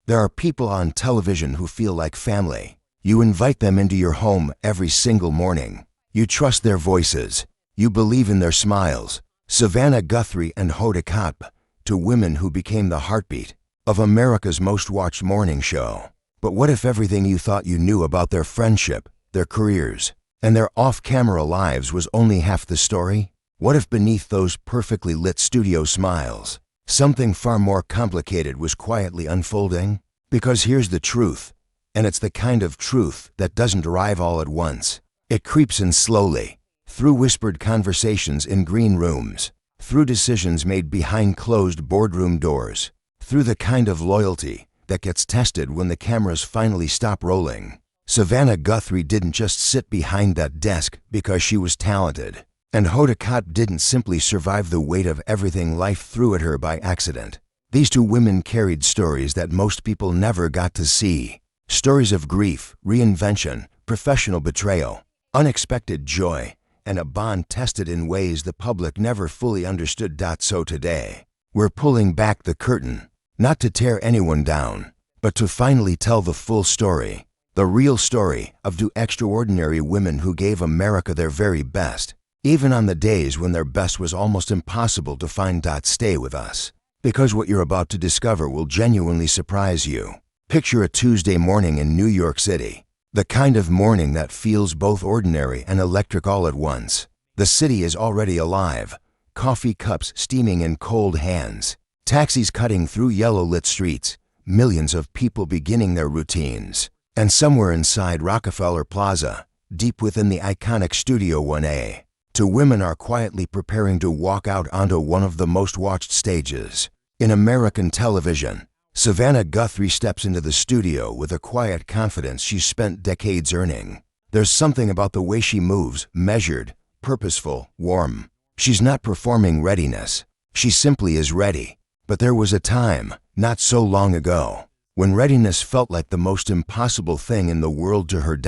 There are people on television who feel like family. You invite them into your home every single morning. You trust their voices. You believe in their smiles. Savannah Guthrie and Hoda Kotb, two women who became the heartbeat of America's most watched morning show. But what if everything you thought you knew about their friendship, their careers, and their off-camera lives was only half the story? What if beneath those perfectly lit studio smiles, something far more complicated was quietly unfolding? Because here's the truth, and it's the kind of truth that doesn't arrive all at once. It creeps in slowly, through whispered conversations in green rooms, through decisions made behind closed boardroom doors, through the kind of loyalty that gets tested when the cameras finally stop rolling. Savannah Guthrie didn't just sit behind that desk because she was talented, and Hoda Kotb didn't simply survive the weight of everything life threw at her by accident. These two women carried stories that most people never got to see. Stories of grief, reinvention, professional betrayal, unexpected joy, and a bond tested in ways the public never fully understood. So today, we're pulling back the curtain, not to tear anyone down, but to finally tell the full story, the real story of two extraordinary women who gave America their very best, even on the days when their best was almost impossible to find. Stay with us, because what you're about to discover will genuinely surprise you. Picture a Tuesday morning in New York City, the kind of morning that feels both ordinary and electric all at once. The city is already alive, coffee cups steaming in cold hands, taxis cutting through yellow-lit streets, millions of people beginning their routines. And somewhere inside Rockefeller Plaza, deep within the iconic Studio 1A, two women are quietly preparing to walk out onto one of the most watched stages in American television. Savannah Guthrie steps into the studio with a quiet confidence she's spent decades earning. There's something about the way she moves, measured, purposeful, warm. She's not performing readiness. She simply is ready. But there was a time, not so long ago, when readiness felt like the most impossible thing in the world to her.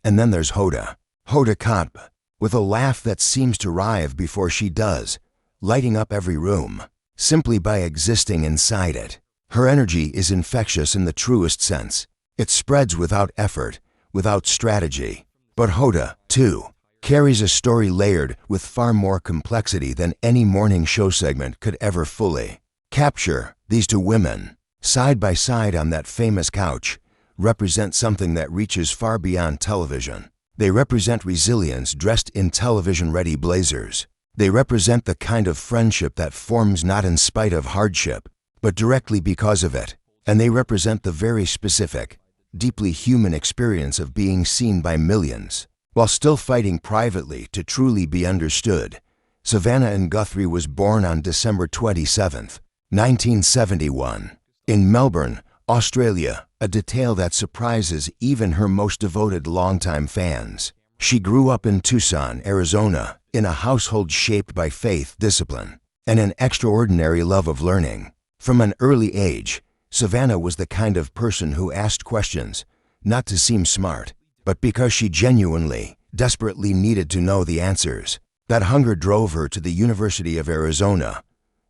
And then there's Hoda Kotb, with a laugh that seems to arrive before she does, lighting up every room, simply by existing inside it. Her energy is infectious in the truest sense. It spreads without effort, without strategy. But Hoda, too, carries a story layered with far more complexity than any morning show segment could ever fully capture. These two women, side by side on that famous couch, represent something that reaches far beyond television. They represent resilience dressed in television-ready blazers. They represent the kind of friendship that forms not in spite of hardship, but directly because of it. And they represent the very specific, deeply human experience of being seen by millions, while still fighting privately to truly be understood. Savannah Guthrie was born on December 27, 1971, in Melbourne, Australia, a detail that surprises even her most devoted longtime fans. She grew up in Tucson, Arizona, in a household shaped by faith, discipline, and an extraordinary love of learning. From an early age, Savannah was the kind of person who asked questions, not to seem smart, but because she genuinely, desperately needed to know the answers. That hunger drove her to the University of Arizona,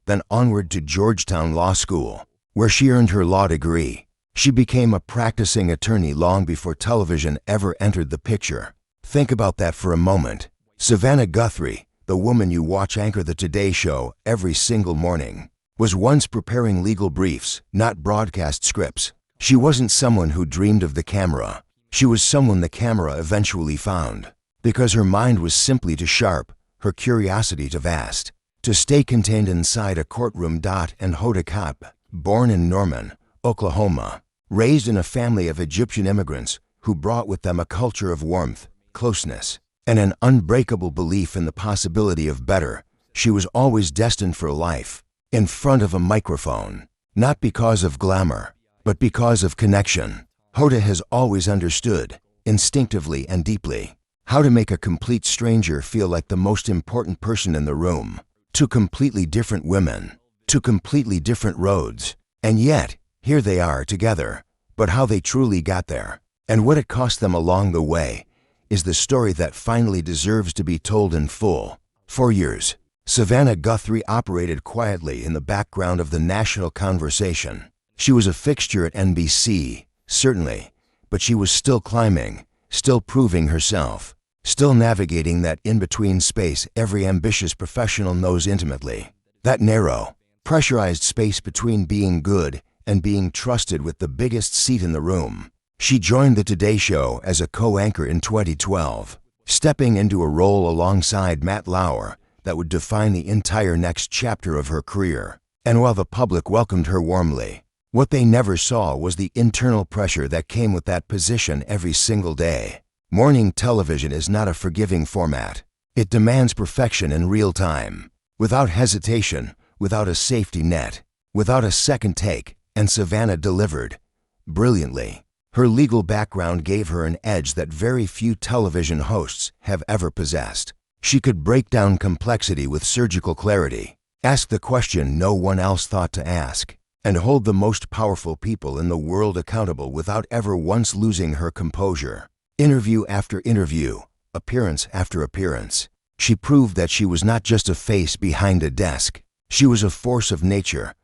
then onward to Georgetown Law School, where she earned her law degree. She became a practicing attorney long before television ever entered the picture. Think about that for a moment. Savannah Guthrie, the woman you watch anchor the Today Show every single morning, was once preparing legal briefs, not broadcast scripts. She wasn't someone who dreamed of the camera. She was someone the camera eventually found, because her mind was simply too sharp, her curiosity too vast, to stay contained inside a courtroom. And Hoda Kotb, born in Norman, Oklahoma, raised in a family of Egyptian immigrants who brought with them a culture of warmth, closeness, and an unbreakable belief in the possibility of better. She was always destined for life, in front of a microphone, not because of glamour, but because of connection. Hoda has always understood, instinctively and deeply, how to make a complete stranger feel like the most important person in the room. Two completely different women, two completely different roads, and yet, here they are together. But how they truly got there, and what it cost them along the way, is the story that finally deserves to be told in full. For years, Savannah Guthrie operated quietly in the background of the national conversation. She was a fixture at NBC, certainly, but she was still climbing, still proving herself, still navigating that in-between space every ambitious professional knows intimately. That narrow, pressurized space between being good and being trusted with the biggest seat in the room. She joined the Today Show as a co-anchor in 2012, stepping into a role alongside Matt Lauer that would define the entire next chapter of her career. And while the public welcomed her warmly, what they never saw was the internal pressure that came with that position every single day. Morning television is not a forgiving format. It demands perfection in real time, without hesitation, without a safety net, without a second take, and Savannah delivered brilliantly. Her legal background gave her an edge that very few television hosts have ever possessed. She could break down complexity with surgical clarity, ask the question no one else thought to ask, and hold the most powerful people in the world accountable without ever once losing her composure. Interview after interview, appearance after appearance, she proved that she was not just a face behind a desk. She was a force of nature.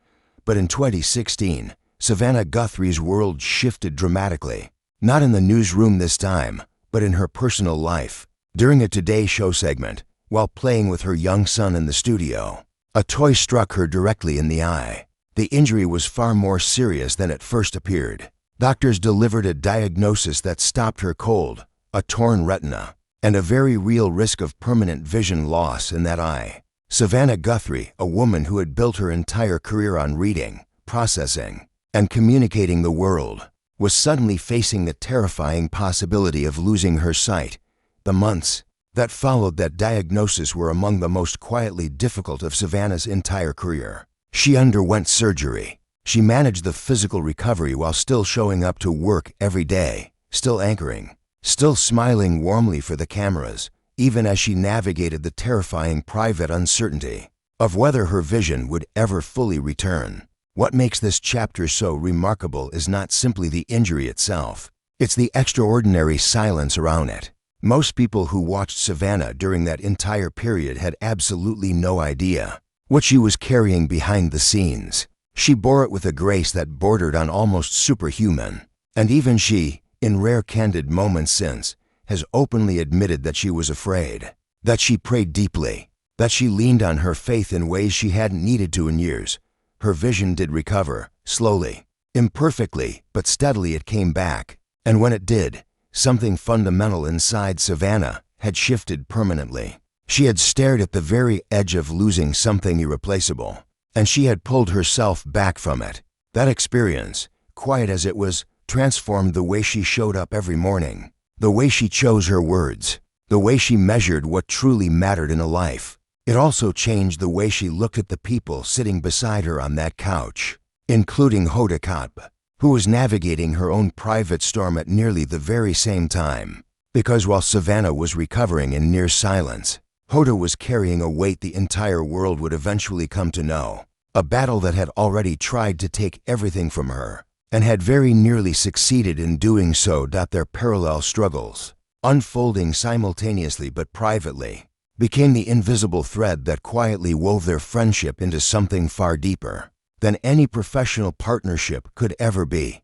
But in 2016, Savannah Guthrie's world shifted dramatically. Not in the newsroom this time, but in her personal life. During a Today Show segment, while playing with her young son in the studio, a toy struck her directly in the eye. The injury was far more serious than it first appeared. Doctors delivered a diagnosis that stopped her cold, a torn retina, and a very real risk of permanent vision loss in that eye. Savannah Guthrie, a woman who had built her entire career on reading, processing, and communicating the world, was suddenly facing the terrifying possibility of losing her sight. The months that followed that diagnosis were among the most quietly difficult of Savannah's entire career. She underwent surgery. She managed the physical recovery while still showing up to work every day, still anchoring, still smiling warmly for the cameras, even as she navigated the terrifying private uncertainty of whether her vision would ever fully return. What makes this chapter so remarkable is not simply the injury itself. It's the extraordinary silence around it. Most people who watched Savannah during that entire period had absolutely no idea what she was carrying behind the scenes. She bore it with a grace that bordered on almost superhuman. And even she, in rare candid moments since, has openly admitted that she was afraid, that she prayed deeply, that she leaned on her faith in ways she hadn't needed to in years. Her vision did recover, slowly, imperfectly, but steadily it came back. And when it did, something fundamental inside Savannah had shifted permanently. She had stared at the very edge of losing something irreplaceable, and she had pulled herself back from it. That experience, quiet as it was, transformed the way she showed up every morning, the way she chose her words, the way she measured what truly mattered in a life. It also changed the way she looked at the people sitting beside her on that couch, including Hoda Kotb, who was navigating her own private storm at nearly the very same time. Because while Savannah was recovering in near silence, Hoda was carrying a weight the entire world would eventually come to know, a battle that had already tried to take everything from her, and had very nearly succeeded in doing so. Their parallel struggles, unfolding simultaneously but privately, became the invisible thread that quietly wove their friendship into something far deeper than any professional partnership could ever be.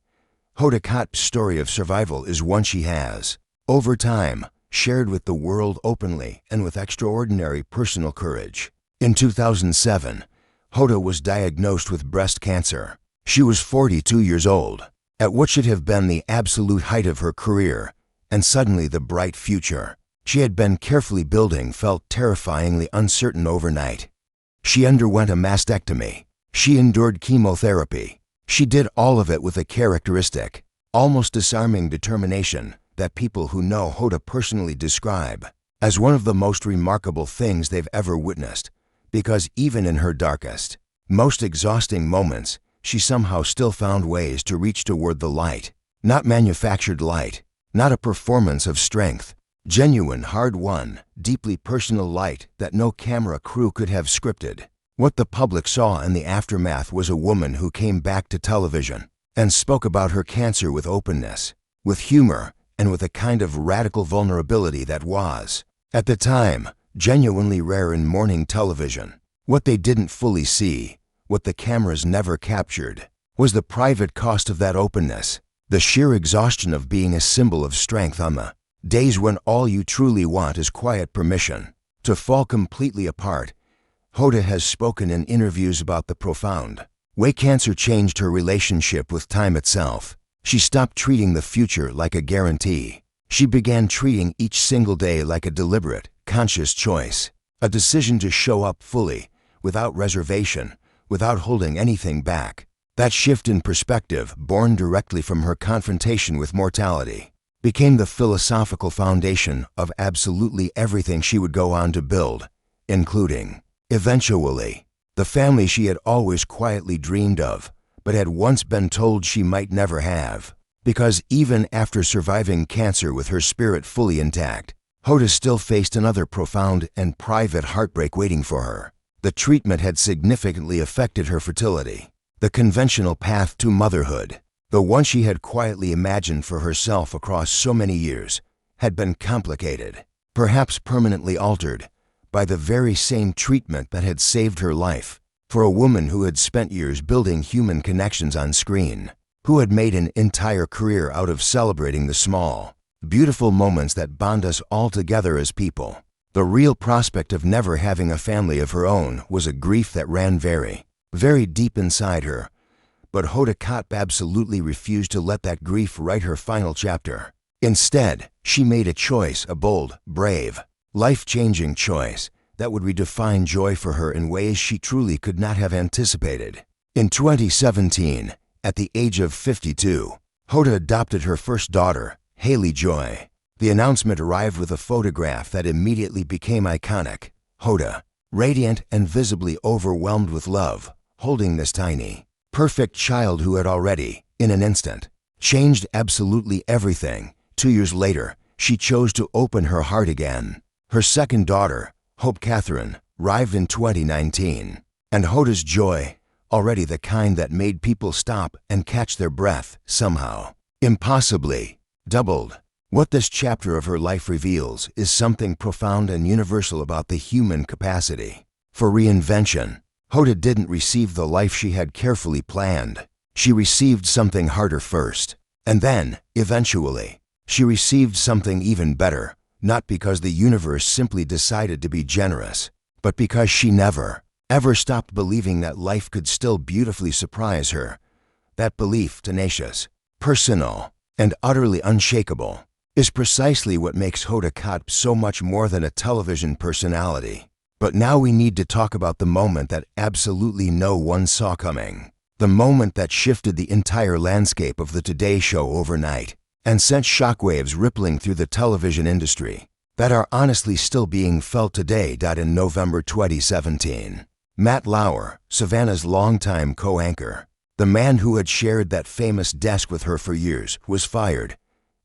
Hoda Kotb's story of survival is one she has, over time, shared with the world openly and with extraordinary personal courage. In 2007, Hoda was diagnosed with breast cancer. She was 42 years old, at what should have been the absolute height of her career, and suddenly the bright future she had been carefully building felt terrifyingly uncertain overnight. She underwent a mastectomy. She endured chemotherapy. She did all of it with a characteristic, almost disarming determination that people who know Hoda personally describe as one of the most remarkable things they've ever witnessed, because even in her darkest, most exhausting moments, she somehow still found ways to reach toward the light. Not manufactured light, not a performance of strength, genuine, hard-won, deeply personal light that no camera crew could have scripted. What the public saw in the aftermath was a woman who came back to television and spoke about her cancer with openness, with humor, and with a kind of radical vulnerability that was, at the time, genuinely rare in morning television. What they didn't fully see, what the cameras never captured, was the private cost of that openness, the sheer exhaustion of being a symbol of strength on the days when all you truly want is quiet permission to fall completely apart. Hoda has spoken in interviews about the profound way cancer changed her relationship with time itself. She stopped treating the future like a guarantee. She began treating each single day like a deliberate, conscious choice, a decision to show up fully, without reservation, without holding anything back. That shift in perspective, born directly from her confrontation with mortality, became the philosophical foundation of absolutely everything she would go on to build, including, eventually, the family she had always quietly dreamed of, but had once been told she might never have. Because even after surviving cancer with her spirit fully intact, Hoda still faced another profound and private heartbreak waiting for her. The treatment had significantly affected her fertility. The conventional path to motherhood, the one she had quietly imagined for herself across so many years, had been complicated, perhaps permanently altered, by the very same treatment that had saved her life. For a woman who had spent years building human connections on screen, who had made an entire career out of celebrating the small, beautiful moments that bond us all together as people, the real prospect of never having a family of her own was a grief that ran very deep inside her. But Hoda Kotb absolutely refused to let that grief write her final chapter. Instead, she made a choice, a bold, brave, life-changing choice that would redefine joy for her in ways she truly could not have anticipated. In 2017, at the age of 52, Hoda adopted her first daughter, Haley Joy. The announcement arrived with a photograph that immediately became iconic. Hoda, radiant and visibly overwhelmed with love, holding this tiny, perfect child who had already, in an instant, changed absolutely everything. 2 years later, she chose to open her heart again. Her second daughter, Hope Catherine, arrived in 2019, and Hoda's joy, already the kind that made people stop and catch their breath, somehow, impossibly, doubled. What this chapter of her life reveals is something profound and universal about the human capacity for reinvention. Hoda didn't receive the life she had carefully planned. She received something harder first, and then, eventually, she received something even better, not because the universe simply decided to be generous, but because she never, ever stopped believing that life could still beautifully surprise her. That belief, tenacious, personal, and utterly unshakable, is precisely what makes Hoda Kotb so much more than a television personality. But now we need to talk about the moment that absolutely no one saw coming. The moment that shifted the entire landscape of the Today Show overnight and sent shockwaves rippling through the television industry that are honestly still being felt today. In November 2017, Matt Lauer, Savannah's longtime co-anchor, the man who had shared that famous desk with her for years, was fired.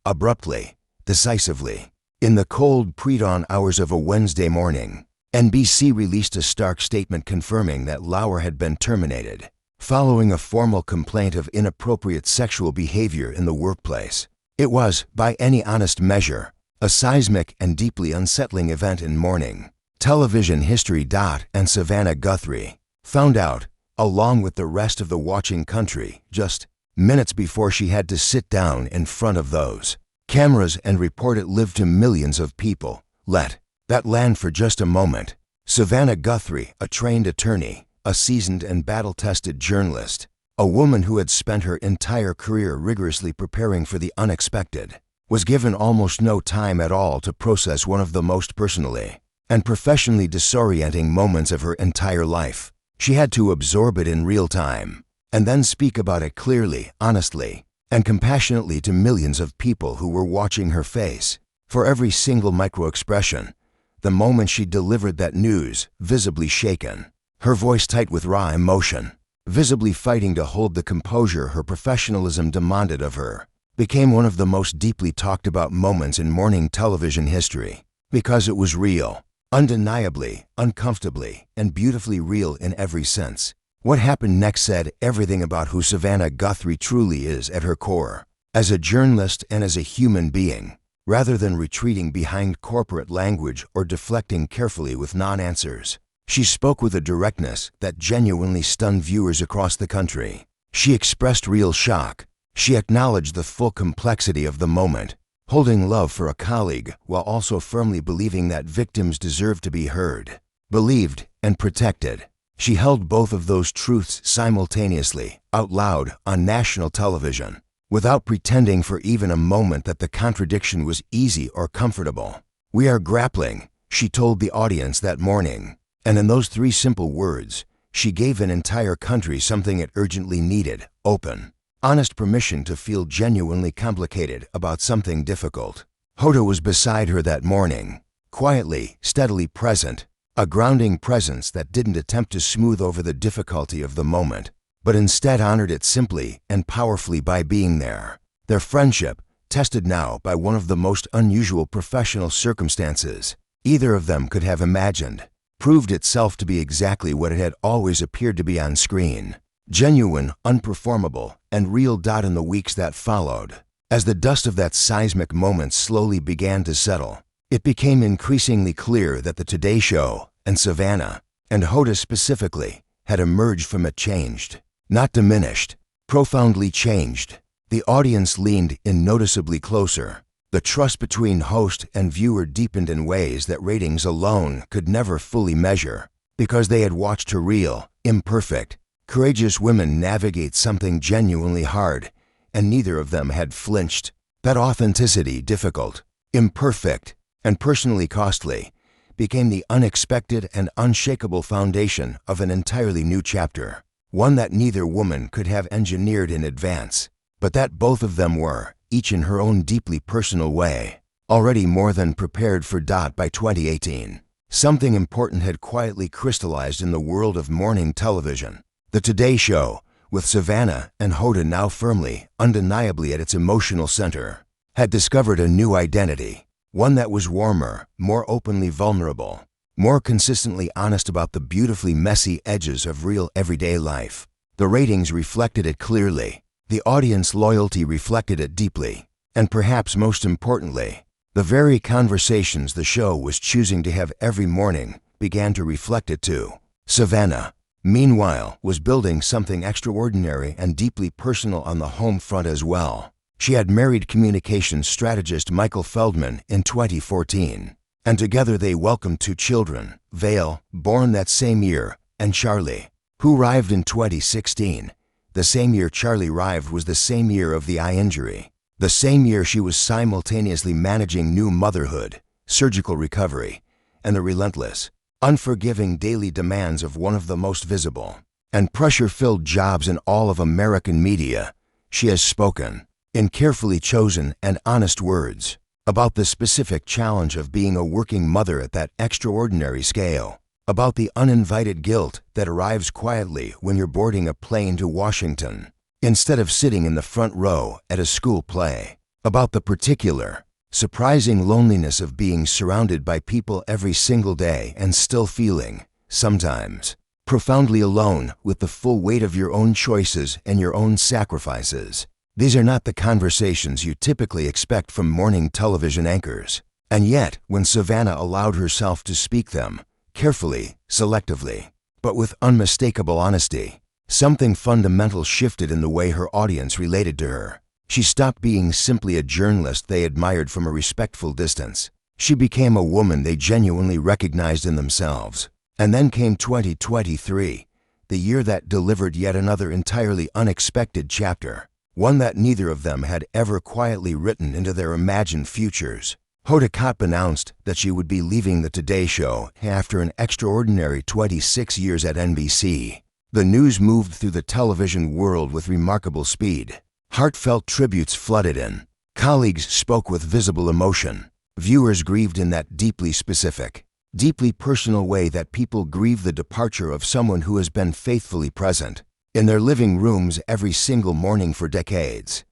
Abruptly, decisively, in the cold pre-dawn hours of a Wednesday morning, NBC released a stark statement confirming that Lauer had been terminated, following a formal complaint of inappropriate sexual behavior in the workplace. It was, by any honest measure, a seismic and deeply unsettling event in morning television history. And Savannah Guthrie found out, along with the rest of the watching country, just minutes before she had to sit down in front of those cameras and report it live to millions of people. Let that land for just a moment. Savannah Guthrie, a trained attorney, a seasoned and battle-tested journalist, a woman who had spent her entire career rigorously preparing for the unexpected, was given almost no time at all to process one of the most personally and professionally disorienting moments of her entire life. She had to absorb it in real time, and then speak about it clearly, honestly, and compassionately to millions of people who were watching her face. For every single micro-expression, the moment she delivered that news, visibly shaken, her voice tight with raw emotion, visibly fighting to hold the composure her professionalism demanded of her, became one of the most deeply talked about moments in morning television history. Because it was real, undeniably, uncomfortably, and beautifully real in every sense. What happened next said everything about who Savannah Guthrie truly is at her core, as a journalist and as a human being. Rather than retreating behind corporate language or deflecting carefully with non-answers, she spoke with a directness that genuinely stunned viewers across the country. She expressed real shock. She acknowledged the full complexity of the moment, holding love for a colleague while also firmly believing that victims deserve to be heard, believed, and protected. She held both of those truths simultaneously, out loud, on national television, without pretending for even a moment that the contradiction was easy or comfortable. "We are grappling," she told the audience that morning. And in those 3 simple words, she gave an entire country something it urgently needed: open, honest permission to feel genuinely complicated about something difficult. Hoda was beside her that morning, quietly, steadily present, a grounding presence that didn't attempt to smooth over the difficulty of the moment, but instead honored it simply and powerfully by being there. Their friendship, tested now by one of the most unusual professional circumstances either of them could have imagined, proved itself to be exactly what it had always appeared to be on screen: genuine, unperformable, and real. In the weeks that followed, as the dust of that seismic moment slowly began to settle, it became increasingly clear that the Today Show and Savannah, and Hoda specifically, had emerged from it changed, not diminished, profoundly changed. The audience leaned in noticeably closer. The trust between host and viewer deepened in ways that ratings alone could never fully measure, because they had watched her real, imperfect, courageous women navigate something genuinely hard, and neither of them had flinched. That authenticity, difficult, imperfect, and personally costly, became the unexpected and unshakable foundation of an entirely new chapter, one that neither woman could have engineered in advance, but that both of them were, each in her own deeply personal way, already more than prepared for. By 2018, something important had quietly crystallized in the world of morning television. The Today Show, with Savannah and Hoda now firmly, undeniably at its emotional center, had discovered a new identity, one that was warmer, more openly vulnerable, more consistently honest about the beautifully messy edges of real everyday life. The ratings reflected it clearly. The audience loyalty reflected it deeply, and perhaps most importantly, the very conversations the show was choosing to have every morning began to reflect it too. Savannah, meanwhile, was building something extraordinary and deeply personal on the home front as well. She had married communications strategist Michael Feldman in 2014, and together they welcomed 2 children, Vale, born that same year, and Charlie, who arrived in 2016. The same year Charlie arrived was the same year of the eye injury. The same year she was simultaneously managing new motherhood, surgical recovery, and the relentless, unforgiving daily demands of one of the most visible and pressure-filled jobs in all of American media. She has spoken, in carefully chosen and honest words, about the specific challenge of being a working mother at that extraordinary scale, about the uninvited guilt that arrives quietly when you're boarding a plane to Washington, instead of sitting in the front row at a school play, about the particular, surprising loneliness of being surrounded by people every single day and still feeling, sometimes, profoundly alone with the full weight of your own choices and your own sacrifices. These are not the conversations you typically expect from morning television anchors. And yet, when Savannah allowed herself to speak them, carefully, selectively, but with unmistakable honesty, something fundamental shifted in the way her audience related to her. She stopped being simply a journalist they admired from a respectful distance. She became a woman they genuinely recognized in themselves. And then came 2023, the year that delivered yet another entirely unexpected chapter, one that neither of them had ever quietly written into their imagined futures. Hoda Kotb announced that she would be leaving the Today Show after an extraordinary 26 years at NBC. The news moved through the television world with remarkable speed. Heartfelt tributes flooded in. Colleagues spoke with visible emotion. Viewers grieved in that deeply specific, deeply personal way that people grieve the departure of someone who has been faithfully present in their living rooms every single morning for decades.